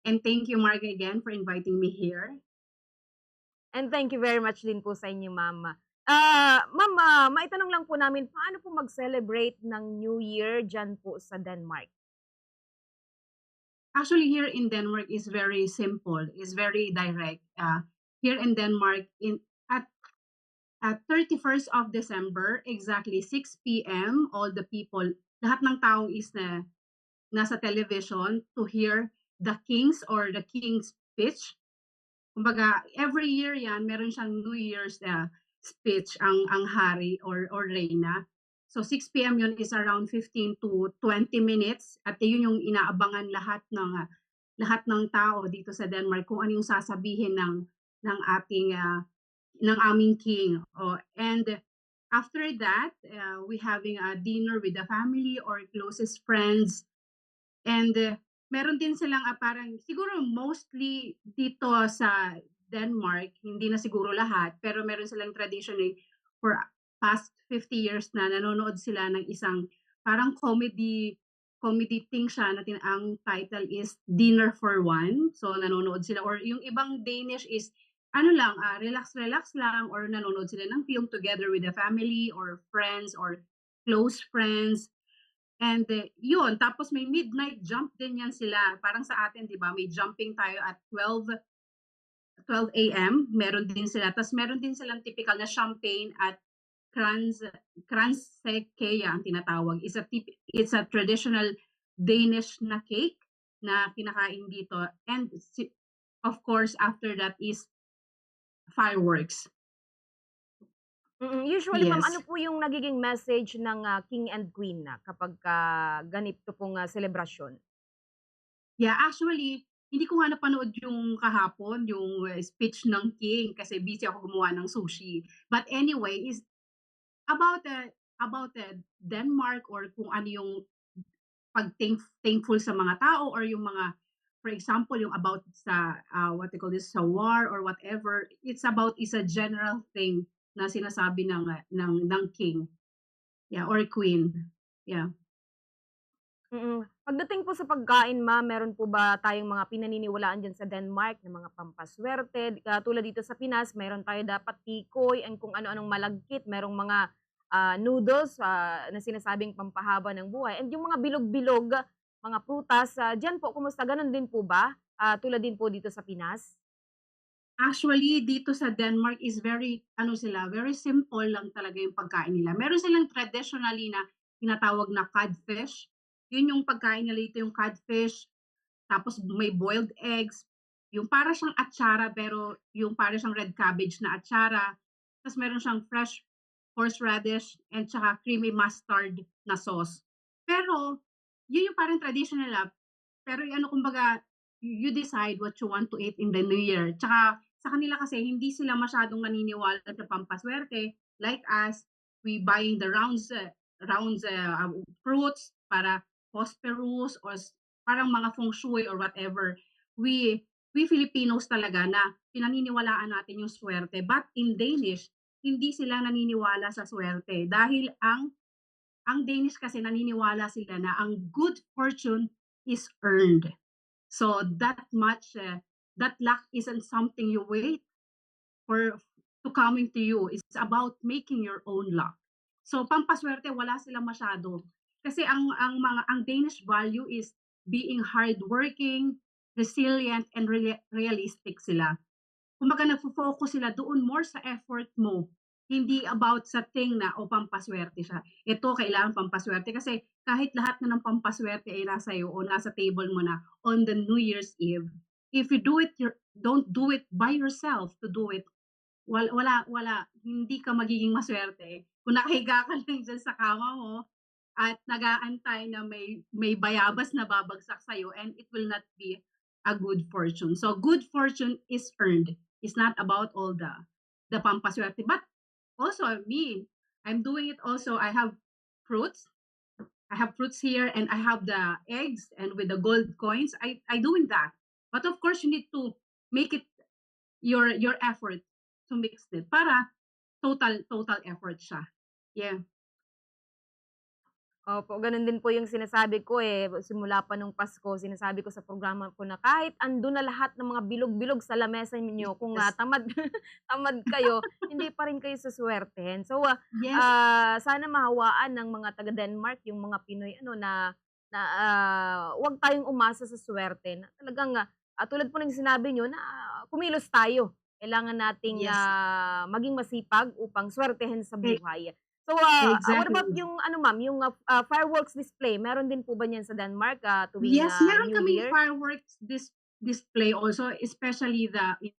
And thank you, Marga, again for inviting me here. And thank you very much din po sa inyo, ma'am. Ma'am, maitanong lang po namin, paano po mag-celebrate ng New Year diyan po sa Denmark? Actually, here in Denmark is very simple, is very direct. Here in Denmark, at at 31st of December, exactly 6 p.m., all the people, lahat ng tao is nasa television to hear the king's or the king's speech. Kumbaga, every year yan, meron siyang New Year's speech ang hari or reyna. So 6 p.m. yun is around 15 to 20 minutes at yun yung inaabangan lahat ng tao dito sa Denmark kung ano yung sasabihin ng ating ng aming king. Oh, and after that, we having a dinner with the family or closest friends. And meron din silang parang siguro mostly dito sa Denmark, hindi na siguro lahat, pero meron silang tradition for past 50 years na nanonood sila ng isang parang comedy thing siya na ang title is Dinner for One. So nanonood sila or yung ibang Danish is ano lang, relax lang or nanonood sila ng film together with the family or friends or close friends. And yun, tapos may midnight jump din yan sila. Parang sa atin, di ba, may jumping tayo at 12 a.m. Meron din sila. Tapos meron din silang typical na champagne at kransekea ang tinatawag. It's a traditional Danish na cake na kinakain dito. And of course, after that is fireworks. Usually ma'am, ano Yes. po yung nagiging message ng, king and queen na kapagka ganito pong, selebrasyon? Yeah, actually, hindi ko nga napanood yung kahapon, yung speech ng king kasi busy ako gumawa ng sushi. But anyway, is about Denmark or kung ano yung thankful sa mga tao or yung mga for example yung about sa what they call this sa war or whatever. It's a general thing na sinasabi ng king, yeah, or queen. Yeah. Pagdating po sa pagkain ma'am, meron po ba tayong mga pinaniniwalaan diyan sa Denmark na mga pampaswerte? Tulad dito sa Pinas, meron tayo dapat tikoy and kung ano-anong malagkit, merong mga, noodles, na sinasabing pampahaba ng buhay and yung mga bilog-bilog, mga prutas, diyan po kumusta, gano'n din po ba? Tulad din po dito sa Pinas? Actually, dito sa Denmark is very, ano sila, very simple lang talaga yung pagkain nila. Meron silang traditionally na tinatawag na codfish. Yun yung pagkain nila dito, yung codfish. Tapos may boiled eggs. Yung para siyang atsara, pero yung para siyang red cabbage na atsara. Tapos meron siyang fresh horseradish and tsaka creamy mustard na sauce. Pero, yun yung parang traditional nila. Pero yung ano, kumbaga, you decide what you want to eat in the New Year. Tsaka sa kanila kasi hindi sila masyadong naniniwala sa pampaswerte. Like us, we buying the fruits para prosperous or parang mga feng shui or whatever. We we Filipinos talaga na pinaniniwalaan natin yung swerte. But in Danish, hindi sila naniniwala sa swerte dahil ang Danish kasi naniniwala sila na ang good fortune is earned. So that luck isn't something you wait for to coming to you. It's about making your own luck. So pampaswerte wala sila masyado. Kasi ang Danish value is being hardworking, resilient, and realistic sila. Kumbaga nagfo-focus sila doon more sa effort mo. Hindi about sa thing na o pampaswerte siya. Ito kailangan pampaswerte kasi kahit lahat na ng pampaswerte ay nasa iyo o nasa table mo na on the New Year's Eve. If you do it, don't do it by yourself to do it. Wala, hindi ka magiging maswerte. Kung nakahiga ka lang dyan sa kama mo at nag-aantay na may bayabas na babagsak sa'yo and it will not be a good fortune. So good fortune is earned. It's not about all the pampaswerte. But also me, I'm doing it also. I have fruits. I have fruits here and I have the eggs and with the gold coins. I doing that. But of course you need to make it your effort to mix it para total effort siya. Yeah. Opo, gano'n din po yung sinasabi ko, eh, simula pa nung Pasko sinasabi ko sa programa ko na kahit andun na lahat ng mga bilog-bilog sa lamesa ninyo kung, Yes. tamad tamad kayo, hindi pa rin kayo suswertehin. So, Yes, sana mahawaan ng mga taga-Denmark yung mga Pinoy ano na, 'wag tayong umasa sa suwerte na talagang, tulad po ng sinabi niyo na kumilos tayo. Kailangan nating, yes, maging masipag upang swertehin sa e buhay. So, what about exactly. yung ano ma'am, yung, fireworks display meron din po ba niyan sa Denmark, tuwing, Yes, meron New kaming Year? fireworks display also, especially in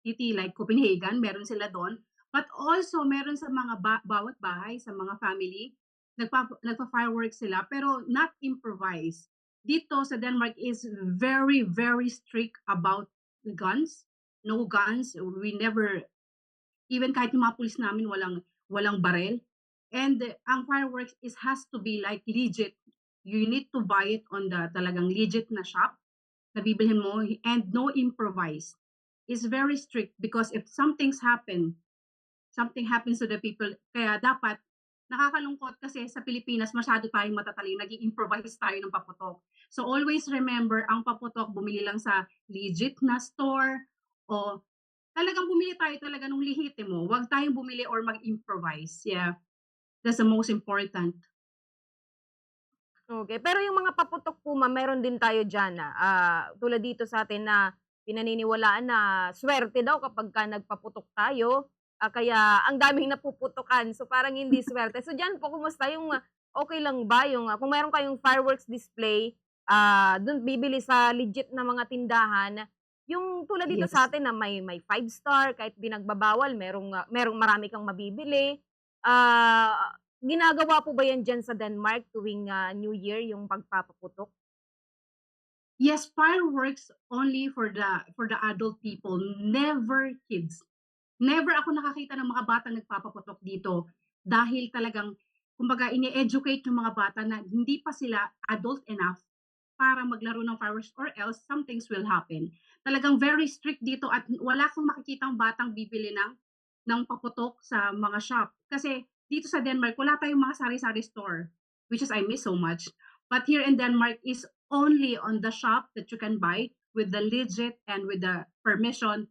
city like Copenhagen, meron sila dun. But also meron sa mga bawat bahay, sa mga family, nagfa-fireworks sila pero not improvised. Dito sa Denmark is very, very strict about the guns. No guns. We never, even kahit yung mga pulis namin walang barel. And ang fireworks has to be like legit. You need to buy it on the talagang legit na shop na bibilhin mo, and no improvise. It's very strict because if something happens to the people, kaya dapat nakakalungkot kasi sa Pilipinas masyado tayong matatalino, nag-i-improvise tayo ng paputok. So always remember, ang paputok bumili lang sa legit na store, o talagang bumili tayo talaga nung lehitimo. Huwag tayong bumili or mag-improvise. Yeah, that's the most important. Okay, pero yung mga paputok po ma'am meron din tayo diyan, tulad dito sa'tin na pinaniniwalaan na swerte daw kapagka nagpaputok tayo, kaya ang daming napuputukan so parang hindi swerte. So diyan po kumusta yung, okey lang ba yung, kung meron kayong fireworks display, dun bibili sa legit na mga tindahan, yung tulad dito Yes. sa'tin na may 5 star kahit pinagbabawal merong marami kang mabibili, ah ginagawa po ba 'yan diyan sa Denmark tuwing, New Year yung pagpapaputok? Yes, fireworks only for the adult people, never kids. Never ako nakakita ng mga batang nagpapaputok dito dahil talagang kumbaga ini-educate yung mga bata na hindi pa sila adult enough para maglaro ng fireworks, or else some things will happen. Talagang very strict dito at wala kang makikitang batang bibili ng paputok sa mga shop. Kasi dito sa Denmark wala tayong mga sari-sari store, which is I miss so much. But here in Denmark is only on the shop that you can buy with the legit and with the permission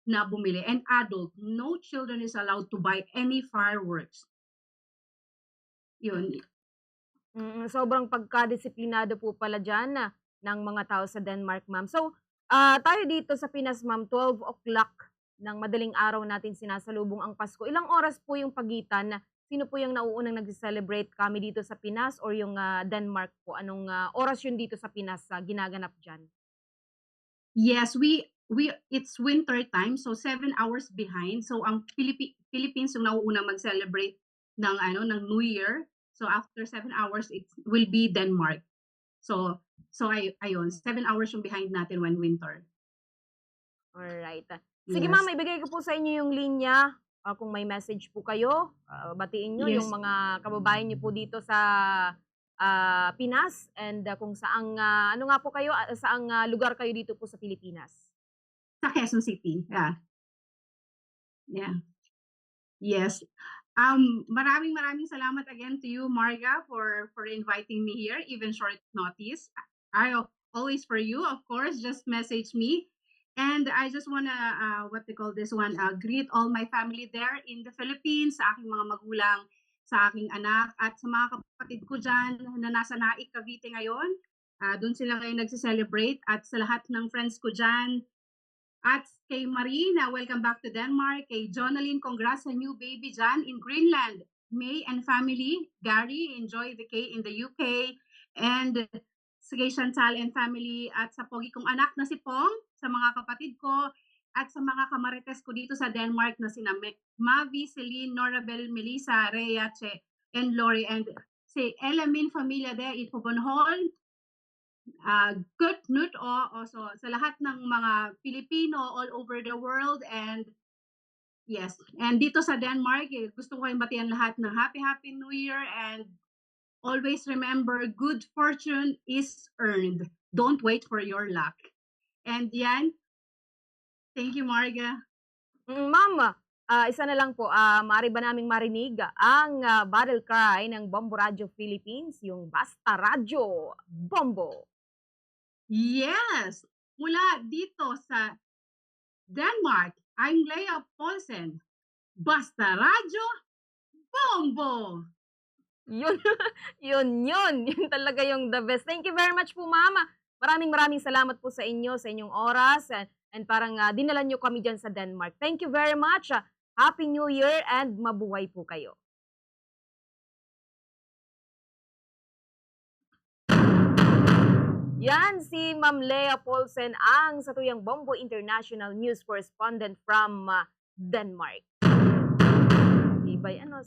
na bumili, and adult. No children is allowed to buy any fireworks. Yun. Sobrang pagkadisiplinado po pala diyan ng mga tao sa Denmark, ma'am. So, tayo dito sa Pinas, ma'am, 12 o'clock ng madaling araw natin sinasalubong ang Pasko. Ilang oras po yung pagitan na sino po yung nauunang nagse-celebrate, kami dito sa Pinas or yung, Denmark po? Anong, oras yun dito sa Pinas, ginaganap diyan? Yes, we it's winter time, so 7 hours behind. So ang Philippines yung nauuna mag-celebrate ng New Year. So after 7 hours it will be Denmark. So ayun, 7 hours yung behind natin when winter. Alright. Sige ma'am, Yes. maibigay ko po sa inyo yung linya, kung may message po kayo, batiin niyo yung Yes. mga kababayan niyo po dito sa, Pinas and, kung saang, ano nga po kayo, saang, lugar kayo dito po sa Pilipinas? Sa Quezon City. Yeah. Yeah. Yes. Maraming maraming salamat again to you, Marga, for inviting me here, even short notice. Always for you, of course. Just message me, and I just wanna what they call this one, greet all my family there in the Philippines, sa aking mga magulang, sa aking anak, at sa mga kapatid ko dyan na nasa Naik, Cavite ngayon. Doon sila ngayon nagse-celebrate, at sa lahat ng friends ko dyan, at kay Marina, welcome back to Denmark. Kay Jonalyn, congrats sa new baby dyan in Greenland. May and family, Gary, enjoy the K in the UK. And sa kay Chantal and family, at sa pogi kong anak na si Pong, sa mga kapatid ko, at sa mga kamarites ko dito sa Denmark na sina Mavi, Celine, Norabel, Melissa, Rhea, Che, and Lori, and si Elamin Familia there in Pobonhol, good Knut o also sa lahat ng mga Pilipino all over the world, and yes, and dito sa Denmark, gusto ko kayong batian lahat ng happy happy New Year, and always remember, good fortune is earned. Don't wait for your luck. And yan, thank you, Marga. Ma'am, Isa na lang po, maaari ba naming marinig ang, battle cry ng Bombo Radio Philippines, yung Basta Radyo Bombo. Yes! Mula dito sa Denmark, I'm Leah Paulsen. Basta Radyo Bombo! Yun, yun. Yun talaga yung the best. Thank you very much po, mama. Maraming salamat po sa inyo, sa inyong oras, and parang, dinala niyo kami diyan sa Denmark. Thank you very much. Happy New Year and mabuhay po kayo. Yan si Ma'am Lea Paulsen, ang Satuyang Bombo International News Correspondent from, Denmark. Iba'y ano